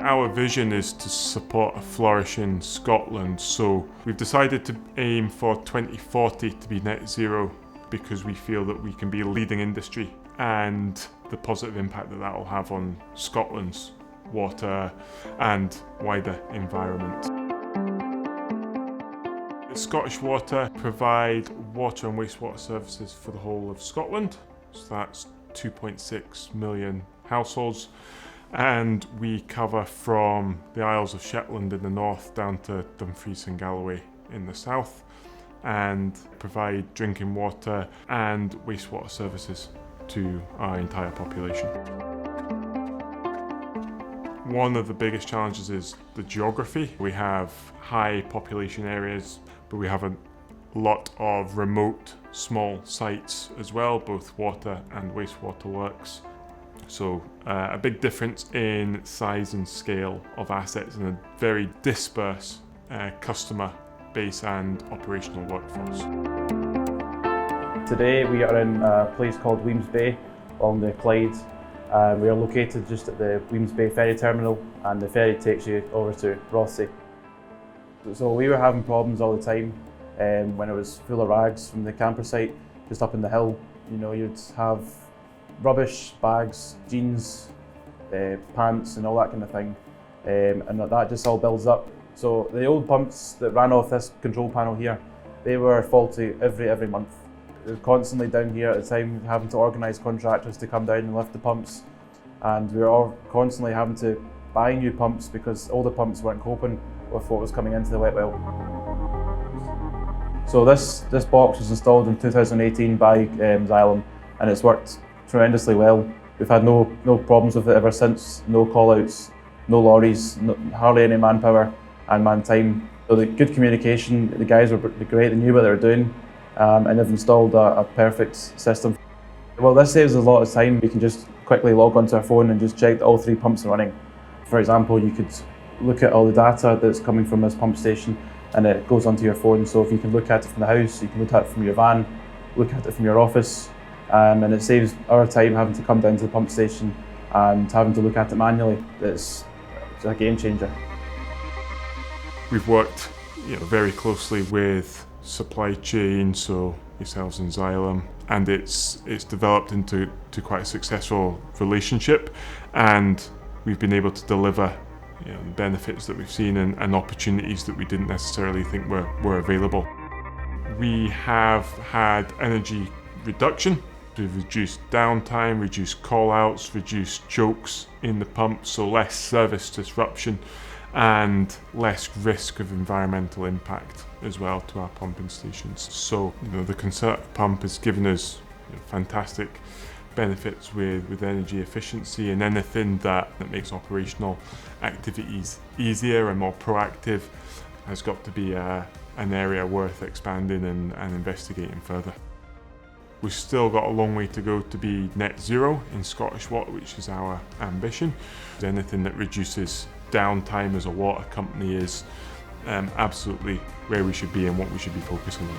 Our vision is to support a flourishing Scotland, so we've decided to aim for 2040 to be net zero because we feel that we can be a leading industry and the positive impact that that will have on Scotland's water and wider environment. Scottish Water provide water and wastewater services for the whole of Scotland, so that's 2.6 million households, and we cover from the Isles of Shetland in the north down to Dumfries and Galloway in the south, and provide drinking water and wastewater services to our entire population. One of the biggest challenges is the geography. We have high population areas, but we have a lot of remote small sites as well, both water and wastewater works. So a big difference in size and scale of assets and a very dispersed customer base and operational workforce. Today we are in a place called Weems Bay on the Clyde. We are located just at the Weems Bay ferry terminal, and the ferry takes you over to Rothesay. So we were having problems all the time when it was full of rags from the camper site just up in the hill. You know, you'd have rubbish, bags, jeans, pants and all that kind of thing, and that just all builds up. So the old pumps that ran off this control panel here, they were faulty every month. We were constantly down here at the time having to organise contractors to come down and lift the pumps, and we were all constantly having to buy new pumps because older pumps weren't coping with what was coming into the wet well. So this box was installed in 2018 by Xylem, and it's worked tremendously well. We've had no problems with it ever since, no callouts, no lorries, hardly any manpower and man time. So the good communication, the guys were great, they knew what they were doing, and they've installed a perfect system. Well, this saves a lot of time. You can just quickly log onto our phone and just check that all 3 pumps are running. For example, you could look at all the data that's coming from this pump station and it goes onto your phone. So if you can look at it from the house, you can look at it from your van, look at it from your office, and it saves our time having to come down to the pump station and having to look at it manually. It's a game changer. We've worked very closely with supply chain, so yourselves and Xylem, and it's developed into quite a successful relationship, and we've been able to deliver benefits that we've seen and opportunities that we didn't necessarily think were available. We have had energy reduction. We've reduced downtime, reduced call-outs, reduced chokes in the pump, so less service disruption and less risk of environmental impact as well to our pumping stations. So the Concertor pump has given us fantastic benefits with energy efficiency, and anything that makes operational activities easier and more proactive has got to be an area worth expanding and investigating further. We've still got a long way to go to be net zero in Scottish Water, which is our ambition. Anything that reduces downtime as a water company is absolutely where we should be and what we should be focusing on.